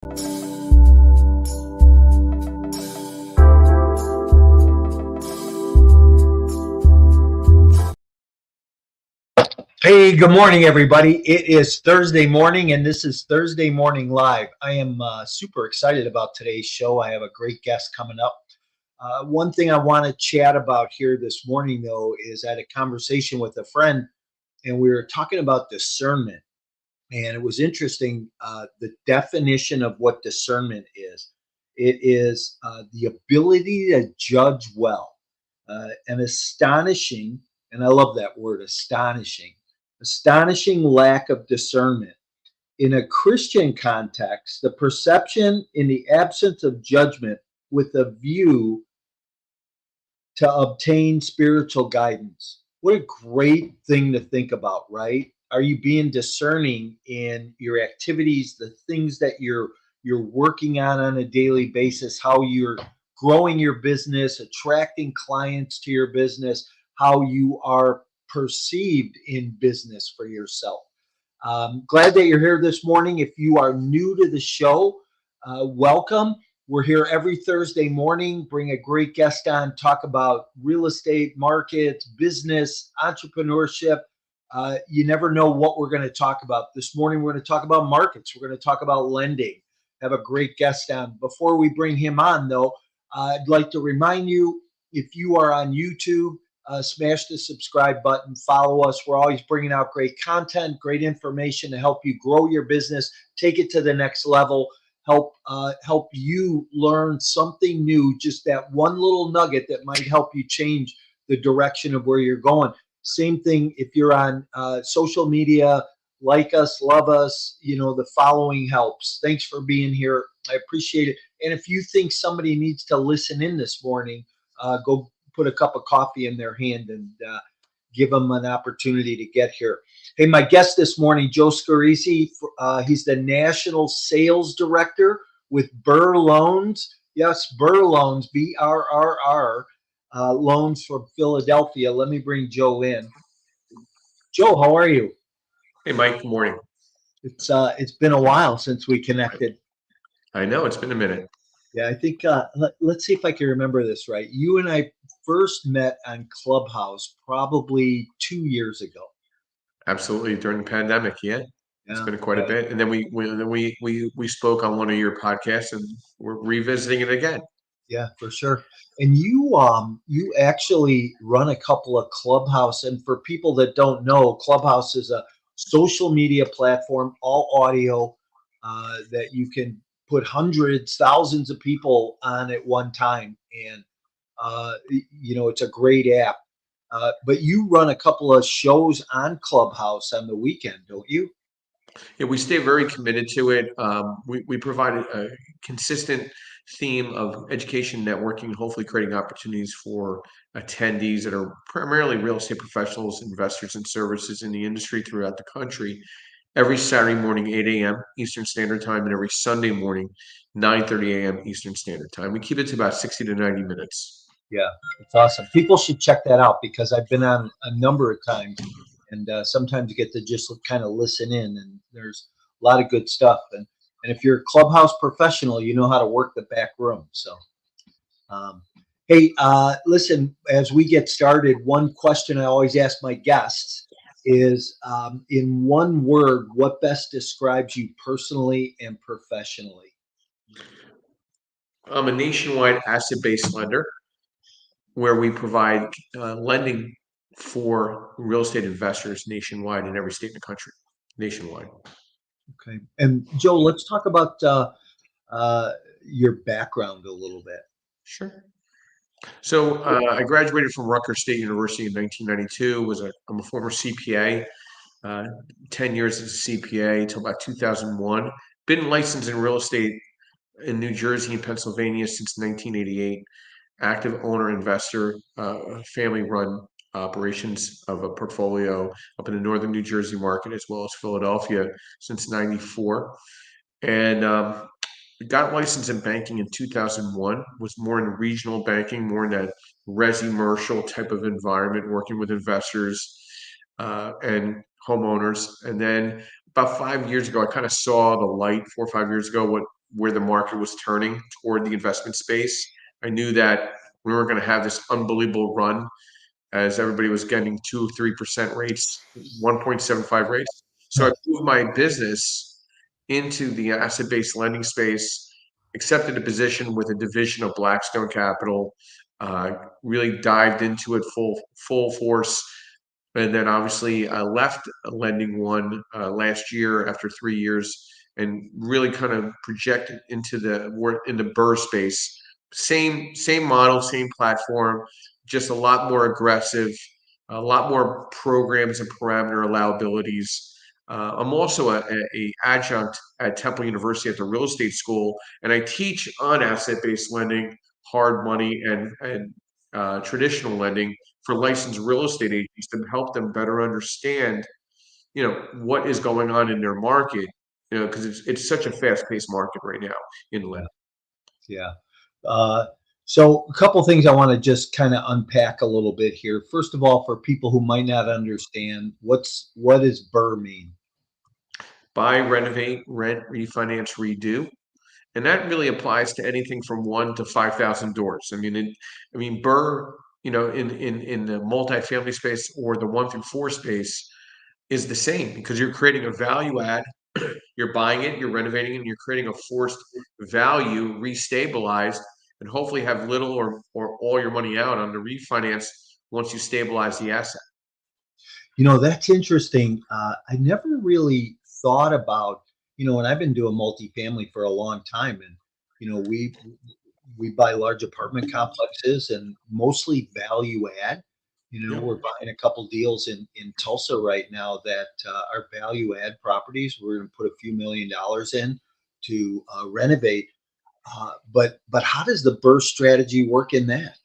Hey, good morning, everybody. It is Thursday morning, and this is Thursday Morning Live. I am super excited about today's show. I have a great guest coming up. One thing I want to chat about here this morning, though, is I had a conversation with a friend, and we were talking about discernment. And it was interesting, the definition of what discernment is. It is the ability to judge well, an astonishing, and I love that word, astonishing lack of discernment. In a Christian context, the perception in the absence of judgment with a view to obtain spiritual guidance. What a great thing to think about, right? Are you being discerning in your activities, the things that you're working on a daily basis, how you're growing your business, attracting clients to your business, how you are perceived in business for yourself? Glad that you're here this morning. If you are new to the show, welcome. We're here every Thursday morning, bring a great guest on, talk about real estate, markets, business, entrepreneurship. You never know what we're going to talk about. This morning, we're going to talk about markets. We're going to talk about lending. Have a great guest on. Before we bring him on, though, I'd like to remind you, if you are on YouTube, smash the subscribe button, follow us. We're always bringing out great content, great information to help you grow your business, take it to the next level, help you learn something new, just that one little nugget that might help you change the direction of where you're going. Same thing if you're on social media, like us, love us, the following helps. Thanks for being here. I appreciate it. And if you think somebody needs to listen in this morning, go put a cup of coffee in their hand and give them an opportunity to get here. Hey, my guest this morning, Joe Scorese, he's the National Sales Director with Burr Loans. Yes, Burr Loans, BRRR, loans from Philadelphia. Let me bring Joe in. Joe, how are you? Hey, Mike, good morning. It's been a while since we connected. I know, it's been a minute. Yeah, I think let's see if I can remember this right. You and I first met on Clubhouse probably 2 years ago. Absolutely, during the pandemic, yeah. It's been quite a bit, and then we spoke on one of your podcasts, and we're revisiting it again. Yeah, for sure. And you actually run a couple of Clubhouse, and for people that don't know, Clubhouse is a social media platform, all audio, that you can put hundreds, thousands of people on at one time, and it's a great app. But you run a couple of shows on Clubhouse on the weekend, don't you? Yeah, we stay very committed to it. We provide a consistent theme of education, networking, and hopefully creating opportunities for attendees that are primarily real estate professionals, investors, and services in the industry throughout the country. Every Saturday morning, 8 a.m. Eastern Standard Time, and every Sunday morning, 9:30 a.m. Eastern Standard Time. We keep it to about 60 to 90 minutes. Yeah, it's awesome. People should check that out because I've been on a number of times, and sometimes you get to just kind of listen in, and there's a lot of good stuff. And if you're a Clubhouse professional, you know how to work the back room. So, hey, listen, as we get started, one question I always ask my guests is, in one word, what best describes you personally and professionally? I'm a nationwide asset-based lender where we provide lending for real estate investors nationwide in every state in the country, nationwide. Okay. And Joe, let's talk about your background a little bit. Sure. So I graduated from Rutgers State University in 1992. I'm a former CPA, 10 years as a CPA until about 2001. Been licensed in real estate in New Jersey and Pennsylvania since 1988. Active owner investor, family-run operations of a portfolio up in the northern New Jersey market as well as Philadelphia since '94, and got licensed in banking in 2001. Was more in regional banking, more in that resi-commercial type of environment, working with investors and homeowners. And then about 5 years ago, I kind of saw the light. 4 or 5 years ago, what where the market was turning toward the investment space. I knew that we were going to have this unbelievable run as everybody was getting 2-3% rates, 1.75 rates. So I moved my business into the asset-based lending space, accepted a position with a division of Blackstone Capital, really dived into it full force, and then obviously I left Lending One last year after 3 years, and really kind of projected into the work in the Burr space. Same model, same platform, just a lot more aggressive, a lot more programs and parameter allowabilities. I'm also a adjunct at Temple University at the real estate school, and I teach on asset-based lending, hard money, and traditional lending for licensed real estate agents to help them better understand, what is going on in their market, because it's such a fast-paced market right now in Yeah. lending. Yeah. Uh, so a couple things I want to just kind of unpack a little bit here. First of all, for people who might not understand, what does Burr mean? Buy, renovate, rent, refinance, redo. And that really applies to anything from 1 to 5,000 doors. Burr, in the multifamily space or the 1 through 4 space is the same, because you're creating a value add. You're buying it, you're renovating it, and you're creating a forced value, restabilized, and hopefully have little or all your money out on the refinance once you stabilize the asset. That's interesting. I never really thought about, and I've been doing multifamily for a long time, and we buy large apartment complexes and mostly value add. Yeah. We're buying a couple deals in Tulsa right now that are value add properties. We're going to put a few $1 million in to renovate. But how does the burst strategy work in that?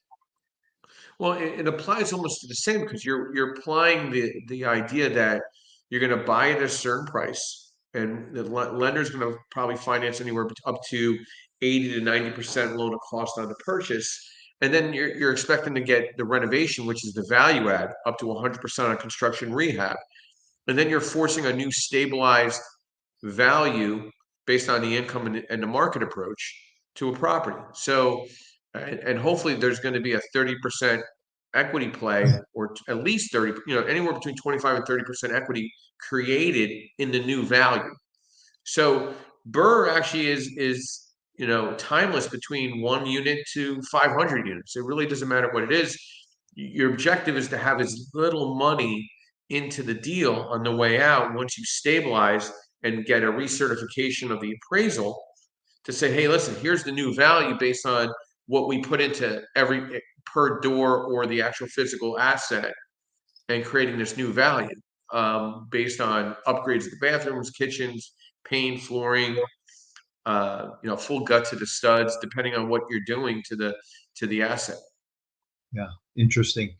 Well, it applies almost to the same, because you're applying the idea that you're going to buy at a certain price, and the lender's going to probably finance anywhere up to 80 to 90% loan to cost on the purchase, and then you're expecting to get the renovation, which is the value add, up to 100% on construction rehab, and then you're forcing a new stabilized value based on the income and the market approach to a property. So, and hopefully there's going to be a 30% equity play, or at least 30, anywhere between 25 and 30% equity created in the new value. So Burr actually is timeless between 1 unit to 500 units. It really doesn't matter what it is. Your objective is to have as little money into the deal on the way out once you stabilize and get a recertification of the appraisal to say, hey, listen, here's the new value based on what we put into every per door or the actual physical asset, and creating this new value based on upgrades to the bathrooms, kitchens, paint, flooring, full gut to the studs, depending on what you're doing to the asset. Yeah, interesting.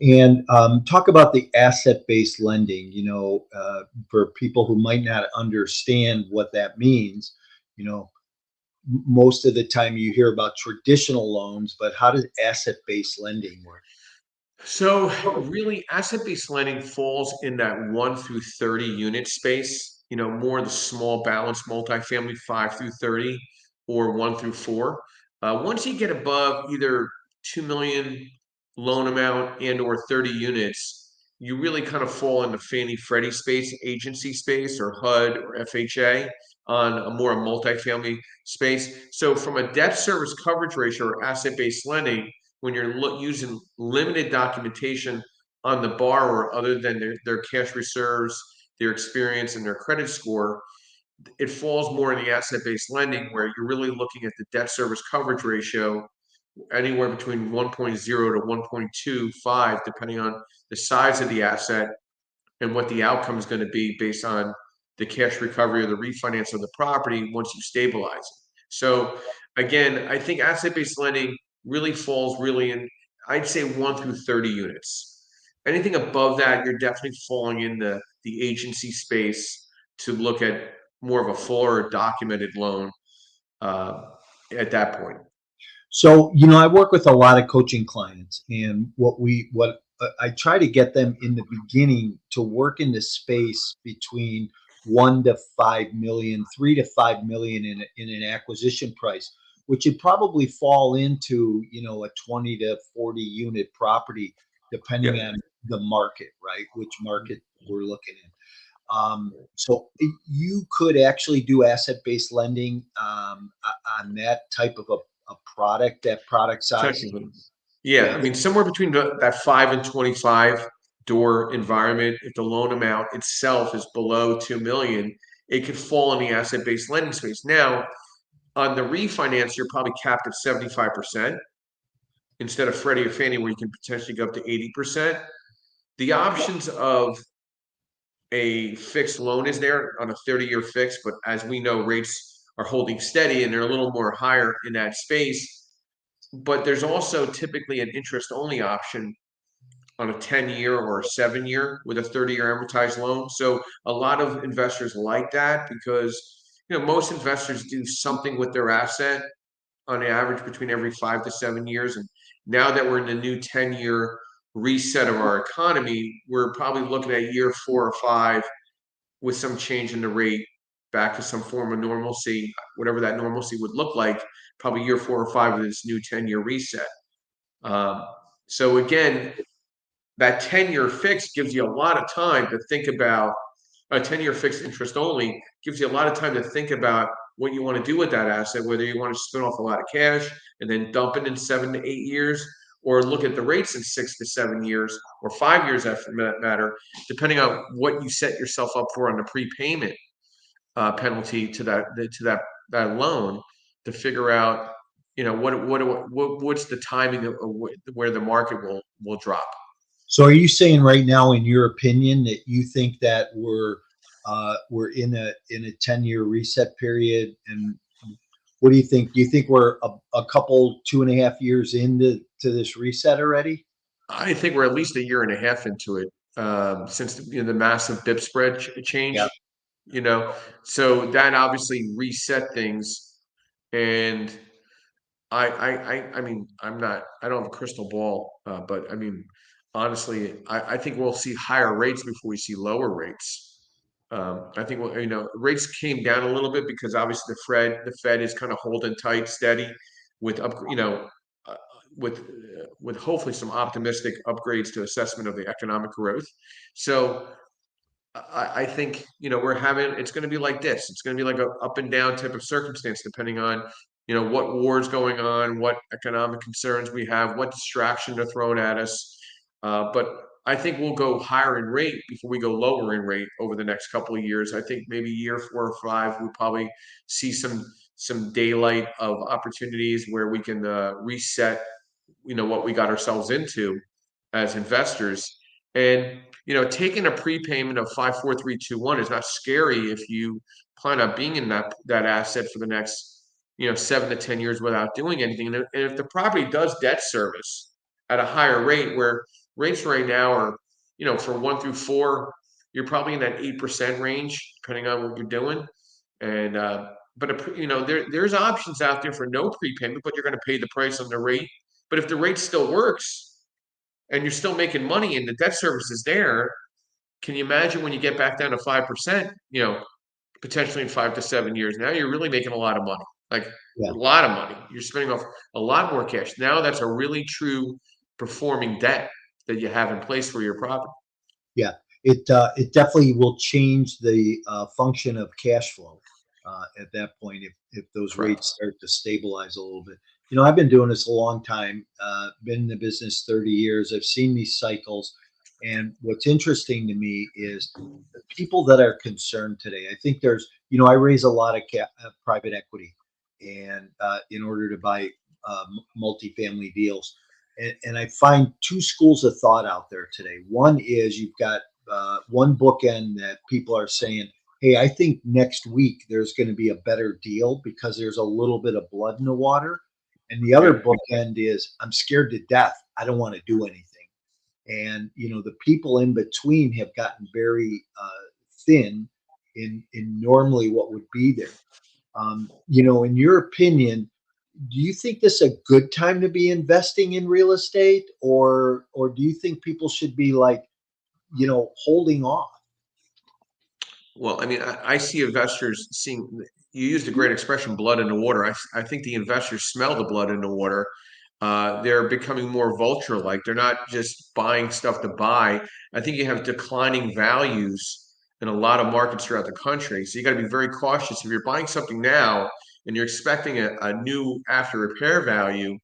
And talk about the asset-based lending. For people who might not understand what that means, most of the time you hear about traditional loans, but how does asset-based lending work? So really, asset-based lending falls in that 1 through 30 unit space, more the small balance multifamily 5 through 30 or 1 through 4. Once you get above either 2 million loan amount and or 30 units, you really kind of fall in the Fannie Freddie space, agency space, or HUD or FHA on a more multifamily space. So from a debt service coverage ratio or asset-based lending, when you're using limited documentation on the borrower other than their cash reserves, their experience, and their credit score, it falls more in the asset-based lending, where you're really looking at the debt service coverage ratio anywhere between 1.0 to 1.25, depending on the size of the asset and what the outcome is going to be based on the cash recovery or the refinance of the property once you stabilize it. So again, I think asset-based lending really falls really in, I'd say 1 through 30 units. Anything above that, you're definitely falling in the agency space to look at more of a fuller documented loan uh, at that point. So, I work with a lot of coaching clients, and what I try to get them in the beginning to work in the space between $1 to $5 million, $3 to $5 million in an acquisition price, which would probably fall into, a 20 to 40 unit property, depending Yep. on the market, right? Which market we're looking in. So you could actually do asset-based lending on that type of a product, that product size. Technically. Yeah, Yeah. I mean, somewhere between that 5 and 25 door environment, if the loan amount itself is below 2 million, it could fall in the asset-based lending space. Now, on the refinance, you're probably capped at 75% instead of Freddie or Fannie, where you can potentially go up to 80%. The options of a fixed loan is there on a 30-year fix, but as we know, rates are holding steady and they're a little more higher in that space. But there's also typically an interest-only option on a 10-year or a 7-year with a 30-year amortized loan. So a lot of investors like that because most investors do something with their asset on average between every 5 to 7 years. And now that we're in the new 10-year reset of our economy, we're probably looking at year 4 or 5 with some change in the rate back to some form of normalcy, whatever that normalcy would look like, probably year 4 or 5 of this new 10-year reset. Um, so again, that 10-year fix gives you a lot of time to think about a 10-year fixed interest only gives you a lot of time to think about what you want to do with that asset, whether you want to spin off a lot of cash and then dump it in 7 to 8 years, or look at the rates in 6 to 7 years or 5 years after that matter, depending on what you set yourself up for on the prepayment penalty to that loan to figure out what's the timing of where the market will drop. So are you saying right now, in your opinion, that you think that we're in a 10-year reset period? And what do you think? Do you think we're a couple 2.5 years into this reset already? I think we're at least a year and a half into it since the massive BIP spread Yeah. change. So that obviously reset things, and I mean, I don't have a crystal ball, but I mean, honestly, I think we'll see higher rates before we see lower rates. I think rates came down a little bit because obviously the Fed is kind of holding tight, steady, with uh, with hopefully some optimistic upgrades to assessment of the economic growth. So I think it's going to be like this. It's going to be like a up and down type of circumstance, depending on what war's going on, what economic concerns we have, what distraction they're throwing at us. But I think we'll go higher in rate before we go lower in rate over the next couple of years. I think maybe year 4 or 5, we'll probably see some daylight of opportunities where we can reset what we got ourselves into as investors. And taking a prepayment of 5, 4, 3, 2, 1 is not scary if you plan on being in that asset for the next 7 to 10 years without doing anything. And if the property does debt service at a higher rate, where rates right now are for 1 through 4, you're probably in that 8% range, depending on what you're doing. And but there's options out there for no prepayment, but you're going to pay the price on the rate. But if the rate still works and you're still making money and the debt service is there, can you imagine when you get back down to 5%, potentially in 5 to 7 years? Now you're really making a lot of money, like Yeah. a lot of money. You're spending off a lot more cash. Now that's a really true performing debt that you have in place for your property. Yeah. It definitely will change the function of cash flow at that point if those Correct. rates start to stabilize a little bit. I've been doing this a long time. Been in the business 30 years. I've seen these cycles, and what's interesting to me is the people that are concerned today. I think I raise a lot of private equity, and in order to buy multifamily deals. And I find two schools of thought out there today. One is you've got one bookend that people are saying, hey, I think next week there's going to be a better deal because there's a little bit of blood in the water. And the other Yeah. bookend is, I'm scared to death. I don't want to do anything. And, the people in between have gotten very thin in normally what would be there. In your opinion, do you think this is a good time to be investing in real estate, or do you think people should be like, holding off? Well, I mean, I see investors seeing, you used a great expression, blood in the water. I think the investors smell the blood in the water. They're becoming more vulture-like. They're not just buying stuff to buy. I think you have declining values in a lot of markets throughout the country. So you got to be very cautious. If you're buying something now and you're expecting a new after repair value,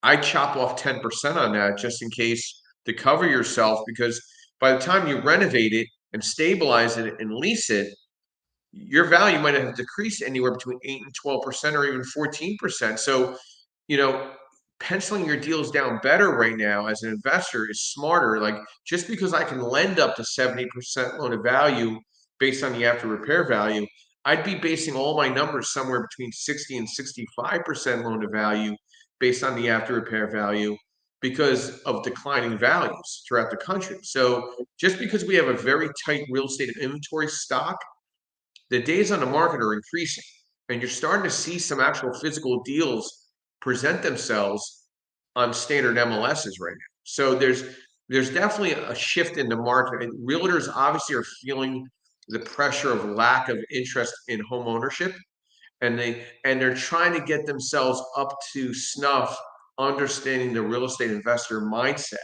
I chop off 10% on that just in case to cover yourself, because by the time you renovate it and stabilize it and lease it, your value might have decreased anywhere between 8 and 12% or even 14%. So, you know, penciling your deals down better right now as an investor is smarter. Like, just because I can lend up to 70% loan to value based on the after repair value, I'd be basing all my numbers somewhere between 60 and 65% loan to value based on the after repair value because of declining values throughout the country. So just because we have a very tight real estate inventory stock, the days on the market are increasing, and you're starting to see some actual physical deals present themselves on standard MLSs right now. So there's definitely a shift in the market, and realtors obviously are feeling the pressure of lack of interest in home ownership, and they're trying to get themselves up to snuff, understanding the real estate investor mindset.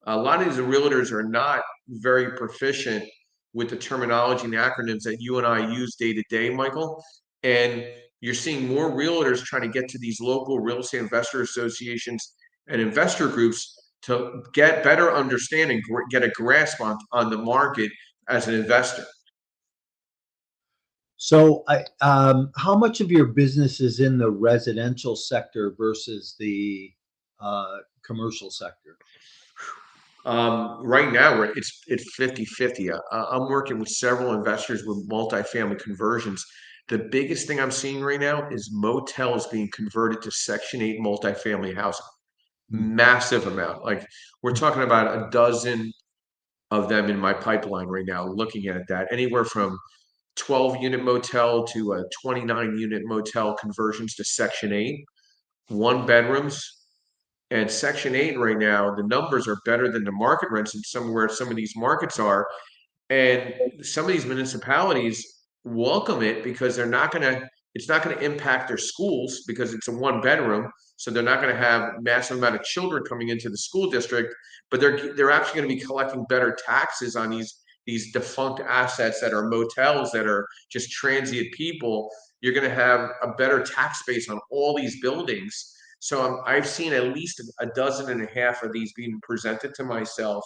A lot of these realtors are not very proficient with the terminology and the acronyms that you and I use day to day, Michael. And you're seeing more realtors trying to get to these local real estate investor associations and investor groups to get better understanding, get a grasp on the market as an investor. So, how much of your business is in the residential sector versus the commercial sector? Right now, it's 50-50. I'm working with several investors with multifamily conversions. The biggest thing I'm seeing right now is motels being converted to Section 8 multifamily housing. Mm. Massive amount. Like, we're talking about a dozen of them in my pipeline right now, looking at that. Anywhere from 12-unit motel to a 29-unit motel conversions to Section 8, one bedrooms. And Section 8 right now, the numbers are better than the market rents in somewhere some of these markets are. And some of these municipalities welcome it because it's not gonna impact their schools because it's a one bedroom. So they're not gonna have massive amount of children coming into the school district, but they're actually gonna be collecting better taxes on these defunct assets that are motels that are just transient people. You're gonna have a better tax base on all these buildings. So I've seen at least a dozen and a half of these being presented to myself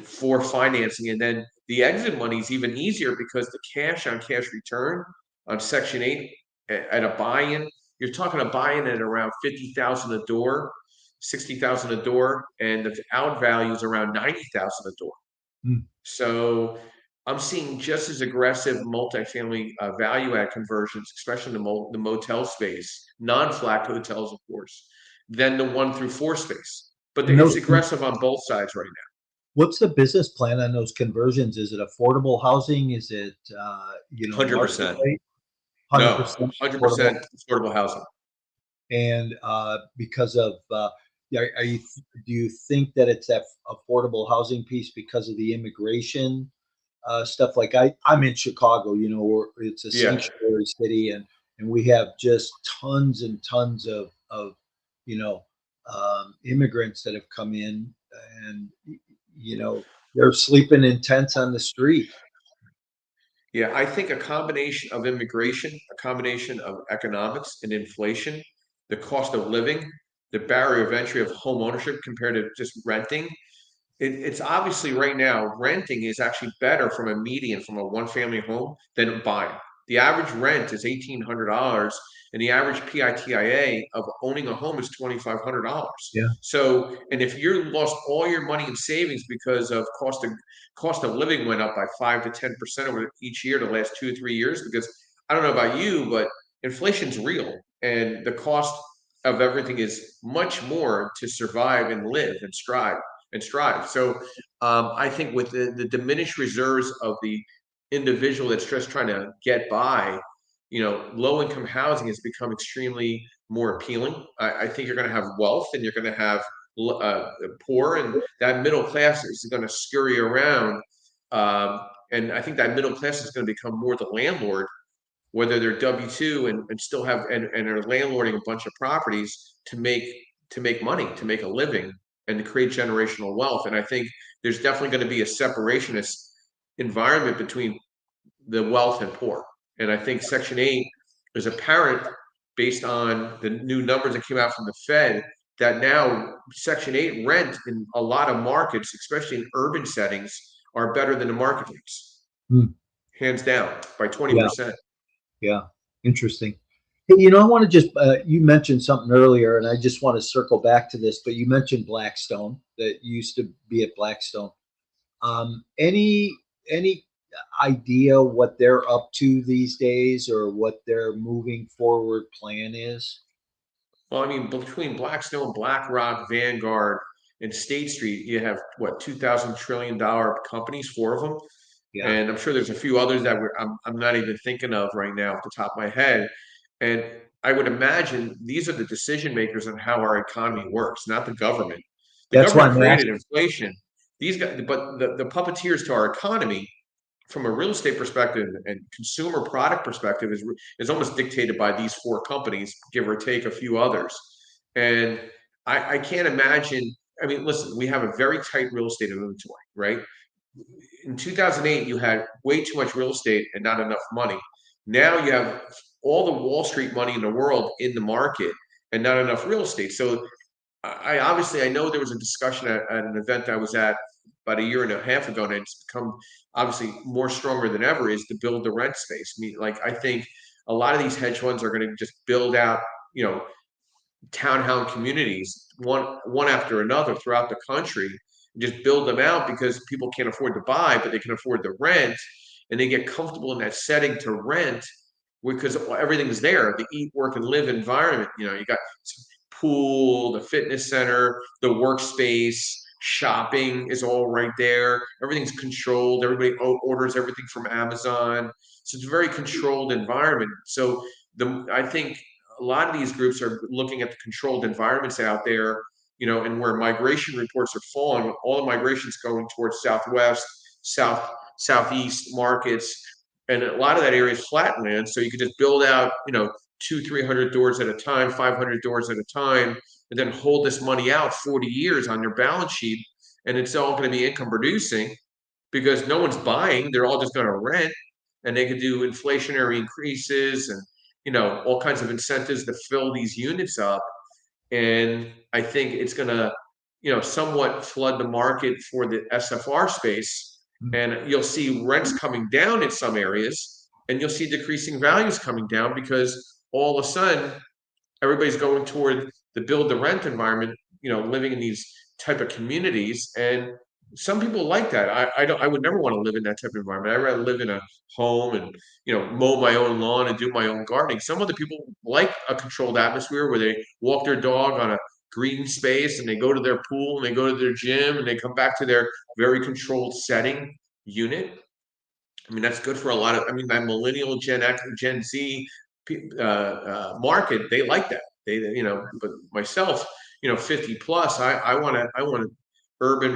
for financing. And then the exit money is even easier because the cash on cash return on Section 8 at a buy-in, you're talking a buy-in at around 50,000 a door, 60,000 a door, and the out value is around 90,000 a door. Mm. So I'm seeing just as aggressive multifamily value add conversions, especially in the motel space, non-flat hotels, of course, than the 1 through 4 space. But And it's those, aggressive on both sides right what's the business plan on those conversions? Is it affordable housing? Is it now. market 100%. rate? Hundred No, percent affordable. 100% affordable housing. And because of are you do you think that it's that affordable housing piece because of the immigration stuff? Like I'm in Chicago, where it's a Yeah. sanctuary city, and we have just tons and tons of you know immigrants that have come in, and they're sleeping in tents on the street. Yeah, I think a combination of immigration, a combination of economics and inflation, the cost of living, the barrier of entry of home ownership compared to just renting. It's obviously right now, renting is actually better from a median from a one family home than buying. The average rent is $1,800, and the average PITIA of owning a home is $2,500. Yeah. So, and if you lost all your money in savings because of cost of living went up by 5 to 10% over each year the last 2 or 3 years, because I don't know about you, but inflation's real, and the cost of everything is much more to survive and live and strive. So I think with the diminished reserves of the individual that's just trying to get by, low income housing has become extremely more appealing. I think you're going to have wealth and you're going to have poor, and that middle class is going to scurry around. And I think that middle class is going to become more the landlord, whether they're W-2 and still have and are landlording a bunch of properties to make money, to make a living, and to create generational wealth. And I think there's definitely going to be a separationist environment between the wealth and poor. And I think Section 8 is apparent based on the new numbers that came out from the Fed that now Section 8 rent in a lot of markets, especially in urban settings, are better than the market rates, Hmm. hands down by Yeah, 20%. yeah, interesting. Hey, I want to just you mentioned something earlier, and I just want to circle back to this. But you mentioned Blackstone that used to be at Blackstone. Any idea what they're up to these days, or what their moving forward plan is? Well, I mean, between Blackstone, BlackRock, Vanguard, and State Street, you have what, $2,000 trillion companies, four of them. Yeah, And I'm sure there's a few others that I'm not even thinking of right now off the top of my head. And I would imagine these are the decision makers on how our economy works, not the government. The that's why government I'm created asking. inflation. These guys, but the puppeteers to our economy, from a real estate perspective and consumer product perspective, is almost dictated by these four companies, give or take a few others. And I can't imagine. I mean, listen, we have a very tight real estate inventory, right? In 2008, you had way too much real estate and not enough money. Now you have all the Wall Street money in the world in the market and not enough real estate. So I know there was a discussion at an event I was at about a year and a half ago, and it's become obviously more stronger than ever, is to build the rent space. I mean, like, I think a lot of these hedge funds are going to just build out, you know, townhome communities one after another throughout the country, and just build them out because people can't afford to buy, but they can afford to rent, and they get comfortable in that setting to rent because everything's there, the eat, work, and live environment. You know, you got pool, the fitness center, the workspace, shopping is all right there. Everything's controlled. Everybody orders everything from Amazon. So it's a very controlled environment. So I think a lot of these groups are looking at the controlled environments out there, you know, and where migration reports are falling, all the migration's going towards Southwest, Southeast markets, and a lot of that area is flatland. So you could just build out, you know, 300 doors at a time, 500 doors at a time, and then hold this money out 40 years on your balance sheet, and it's all going to be income producing because no one's buying; they're all just going to rent, and they could do inflationary increases and, you know, all kinds of incentives to fill these units up. And I think it's going to, you know, somewhat flood the market for the SFR space, and you'll see rents coming down in some areas, and you'll see decreasing values coming down because all of a sudden everybody's going toward the build to rent environment, you know, living in these type of communities. And some people like that. I would never want to live in that type of environment. I'd rather live in a home and, you know, mow my own lawn and do my own gardening. Some other people like a controlled atmosphere where they walk their dog on a green space and they go to their pool and they go to their gym and they come back to their very controlled setting unit. I mean, that's good for a lot of, I mean, that millennial Gen X, Gen Z market, they like that. They, you know, but myself, you know, 50 plus, I want to urban,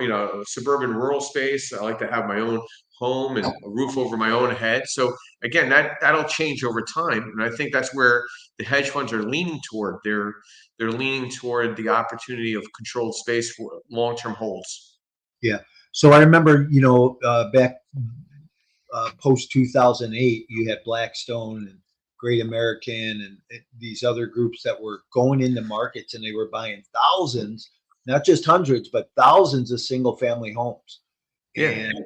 you know, suburban rural space. I like to have my own home and a roof over my own head. So again, that'll change over time. And I think that's where the hedge funds are leaning toward. They're leaning toward the opportunity of controlled space for long-term holds. Yeah. So I remember, back post 2008, you had Blackstone and Great American and these other groups that were going into markets, and they were buying thousands, not just hundreds, but thousands of single family homes. Yeah. And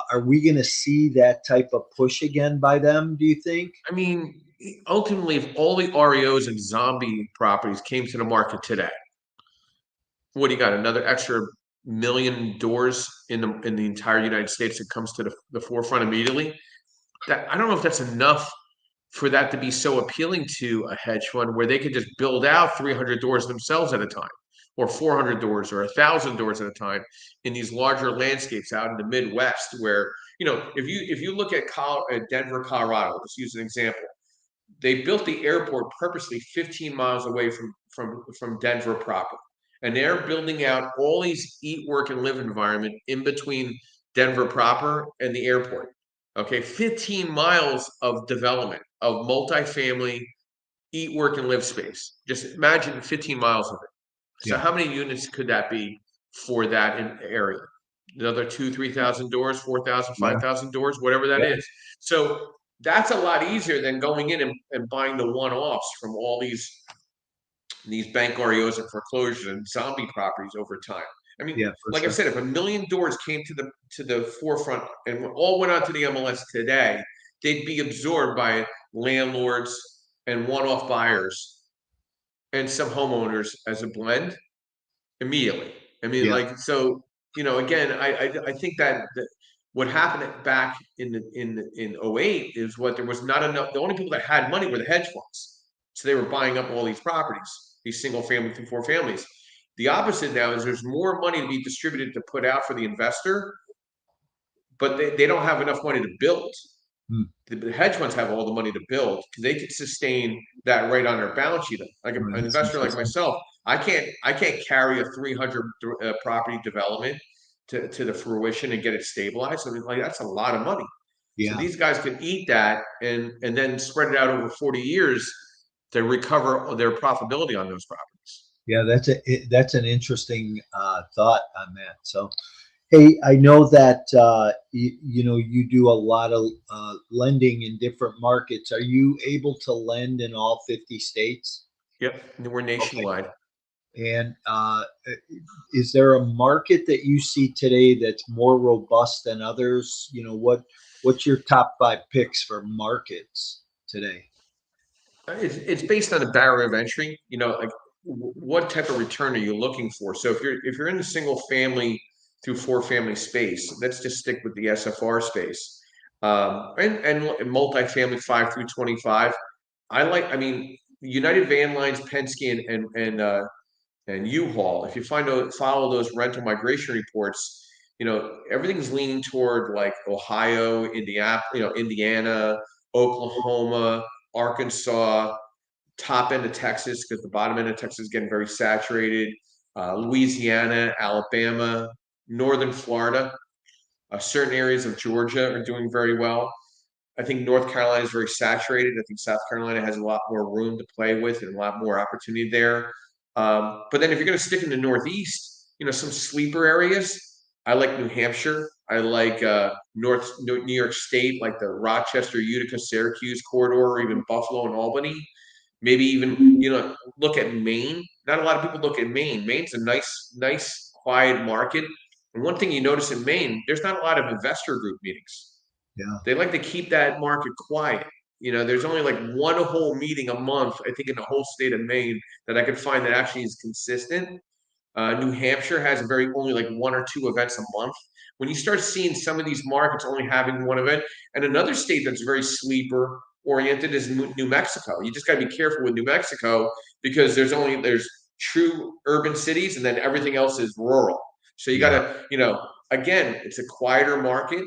are we going to see that type of push again by them, do you think? I mean, ultimately, if all the REOs and zombie properties came to the market today, what do you got? Another extra million doors in the entire United States that comes to the forefront immediately? That, I don't know if that's enough for that to be so appealing to a hedge fund where they could just build out 300 doors themselves at a time, or 400 doors, or 1,000 doors at a time in these larger landscapes out in the Midwest. Where, you know, if you look at Denver, Colorado, let's use an example. They built the airport purposely 15 miles away from Denver proper, and they're building out all these eat, work, and live environment in between Denver proper, and the airport. Okay, 15 miles of development of multifamily, eat, work, and live space. Just imagine 15 miles of it. So Yeah. how many units could that be for that area? Another 3,000 doors, 4,000, Yeah. 5,000 doors, whatever that Yeah. is. So that's a lot easier than going in and buying the one-offs from all these bank REOs and foreclosures and zombie properties over time. I mean, Yeah, for like I sure. said, if a million doors came to the forefront and all went onto the MLS today, they'd be absorbed by landlords and one-off buyers and some homeowners as a blend immediately. I mean, Yeah. like, so, again, I think that what happened back in '08 is what there was not enough. The only people that had money were the hedge funds, so they were buying up all these properties, these single family through four families. The opposite now is there's more money to be distributed to put out for the investor, but they don't have enough money to build. Hmm. The hedge funds have all the money to build because they could sustain that right on their balance sheet. Like an Well, that's investor like interesting. myself, I can't carry a 300 property development to the fruition and get it stabilized. I mean, like that's a lot of money. So Yeah. these guys can eat that and then spread it out over 40 years to recover their profitability on those properties. Yeah, that's an interesting thought on that. So, hey, I know that you do a lot of lending in different markets. Are you able to lend in all 50 states? Yep, and we're Okay. nationwide. And is there a market that you see today that's more robust than others? What's your top five picks for markets today? It's based on the barrier of entry. Like what type of return are you looking for? So if you're in the single family through four family space, let's just stick with the SFR space, and multifamily 5 through 25. I mean, United Van Lines, Penske, and U-Haul. If you follow those rental migration reports, everything's leaning toward like Ohio, Indiana, Oklahoma, Arkansas, top end of Texas, because the bottom end of Texas is getting very saturated. Louisiana, Alabama, northern Florida, certain areas of Georgia are doing very well. I think North Carolina is very saturated. I think South Carolina has a lot more room to play with and a lot more opportunity there. But then if you're going to stick in the Northeast, some sleeper areas. I like New Hampshire. I like New York State, like the Rochester, Utica, Syracuse corridor, or even Buffalo and Albany. Maybe even look at Maine. Not a lot of people look at Maine. Maine's a nice, quiet market. And one thing you notice in Maine, there's not a lot of investor group meetings. Yeah. They like to keep that market quiet. There's only like one whole meeting a month, I think, in the whole state of Maine that I could find that actually is consistent. New Hampshire has only like one or two events a month. When you start seeing some of these markets only having one event, and another state that's very sleeper oriented is New Mexico. You just got to be careful with New Mexico because there's true urban cities and then everything else is rural. So you got Yeah. to, again, it's a quieter market.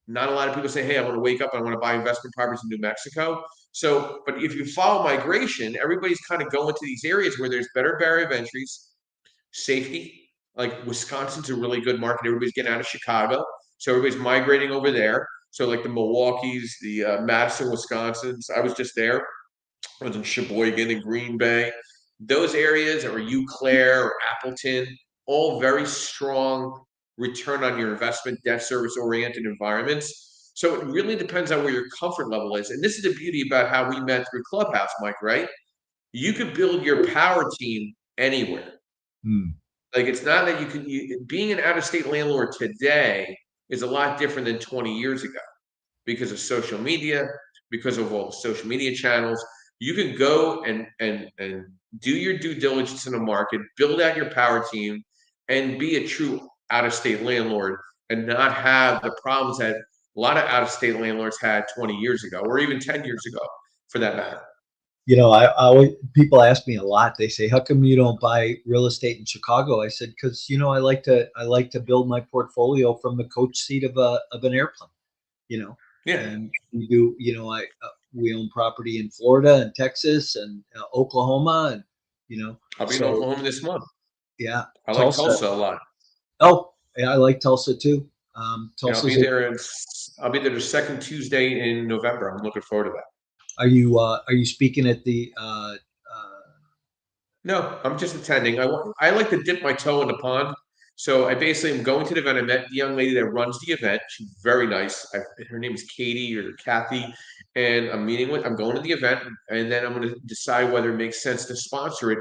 Not a lot of people say, hey, I want to wake up, I want to buy investment properties in New Mexico. So, but if you follow migration, everybody's kind of going to these areas where there's better barrier of entries, safety. Like Wisconsin's a really good market. Everybody's getting out of Chicago. So everybody's migrating over there. So like the Milwaukee's, the Madison, Wisconsin's. I was just there. I was in Sheboygan and Green Bay. Those areas, or Eau Claire or Appleton, all very strong return on your investment, debt service oriented environments. So it really depends on where your comfort level is. And this is the beauty about how we met through Clubhouse, Mike, right? You could build your power team anywhere. Hmm. Like it's not that being an out of state landlord today is a lot different than 20 years ago because of social media, because of all the social media channels. You can go and do your due diligence in the market, build out your power team, and be a true out of state landlord and not have the problems that a lot of out of state landlords had 20 years ago or even 10 years ago for that matter. I always, people ask me a lot. They say, "How come you don't buy real estate in Chicago?" I said, "Because I like to build my portfolio from the coach seat of an airplane." You know, Yeah. and we do. We own property in Florida and Texas and Oklahoma, and I'll be in so Oklahoma this month. yeah, I like Tulsa. Tulsa a lot. Oh, yeah, I like Tulsa too. Yeah, I'll be Tulsa's. there. I'll be there the second Tuesday in November. I'm looking forward to that. Are you speaking at the? No, I'm just attending. I like to dip my toe in the pond. So I basically am going to the event. I met the young lady that runs the event. She's very nice. Her name is Katie or Kathy, and I'm going to the event, and then I'm going to decide whether it makes sense to sponsor it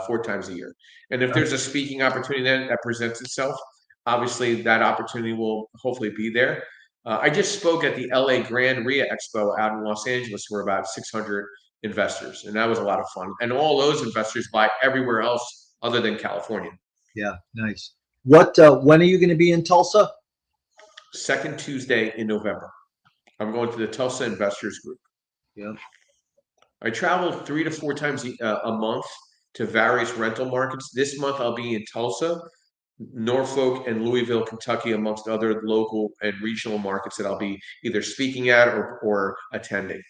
4 times a year. And if there's a speaking opportunity then that presents itself, obviously that opportunity will hopefully be there. I just spoke at the LA Grand RIA Expo out in Los Angeles, where about 600 investors, and that was a lot of fun. And all those investors buy everywhere else other than California. Yeah, nice. What? When are you going to be in Tulsa? Second Tuesday in November. I'm going to the Tulsa Investors Group. Yeah. I travel 3 to 4 times a month to various rental markets. This month I'll be in Tulsa, Norfolk, and Louisville, Kentucky, amongst other local and regional markets that I'll be either speaking at or attending.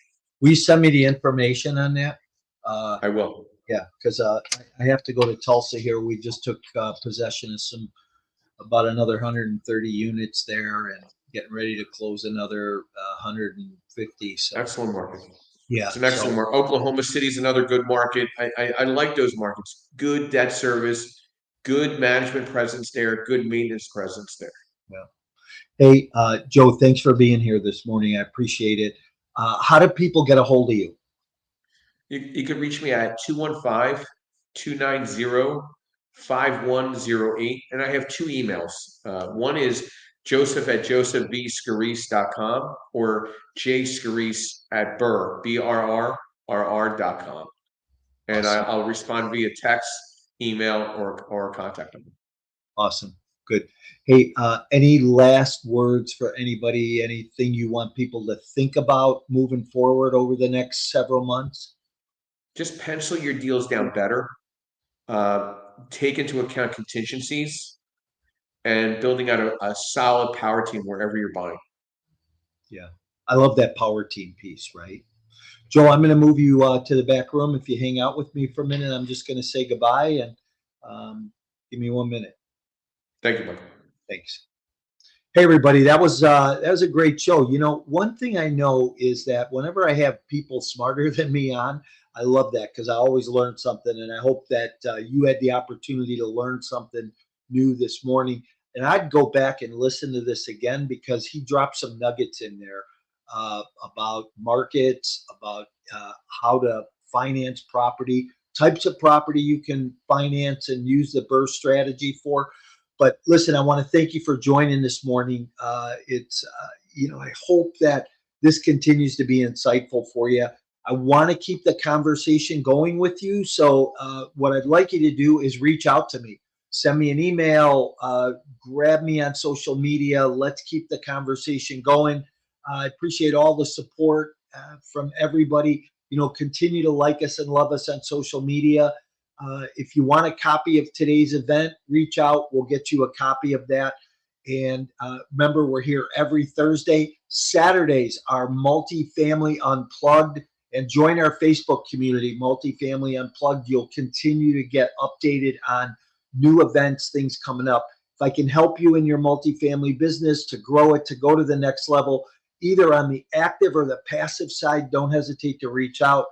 Will you send me the information on that? I will. Yeah, because I have to go to Tulsa here. We just took possession of about another 130 units there, and getting ready to close another 150. So Excellent market. yeah, It's an excellent market. Oklahoma City is another good market. I like those markets. Good debt service, good management presence there, good maintenance presence there. yeah. Hey, Joe, thanks for being here this morning. I appreciate it. How do people get a hold of you? You can reach me at 215-290-5108. And I have 2 emails. One is joseph@josephvscorese.com or jscorese@brr.com. And Awesome. I'll respond via text, email, or contact them. Awesome. Good. Hey, any last words for anybody? Anything you want people to think about moving forward over the next several months? Just pencil your deals down better. Take into account contingencies and building out a solid power team wherever you're buying. Yeah. I love that power team piece, right? Joe, I'm going to move you to the back room. If you hang out with me for a minute, I'm just going to say goodbye and give me 1 minute. Thank you, Michael. Thanks. Hey, everybody, that was a great show. You know, one thing I know is that whenever I have people smarter than me on, I love that because I always learn something, and I hope that you had the opportunity to learn something new this morning. And I'd go back and listen to this again because he dropped some nuggets in there about markets, about how to finance property, types of property you can finance and use the burst strategy for. But listen, I want to thank you for joining this morning. I hope that this continues to be insightful for you. I want to keep the conversation going with you. So what I'd like you to do is reach out to me. Send me an email, grab me on social media. Let's keep the conversation going. I appreciate all the support from everybody. You know, continue to like us and love us on social media. If you want a copy of today's event, reach out. We'll get you a copy of that. And remember, we're here every Thursday. Saturdays are Multifamily Unplugged. And join our Facebook community, Multifamily Unplugged. You'll continue to get updated on new events, things coming up. If I can help you in your multifamily business to grow it, to go to the next level, either on the active or the passive side, don't hesitate to reach out.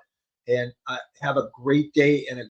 And have a great day and a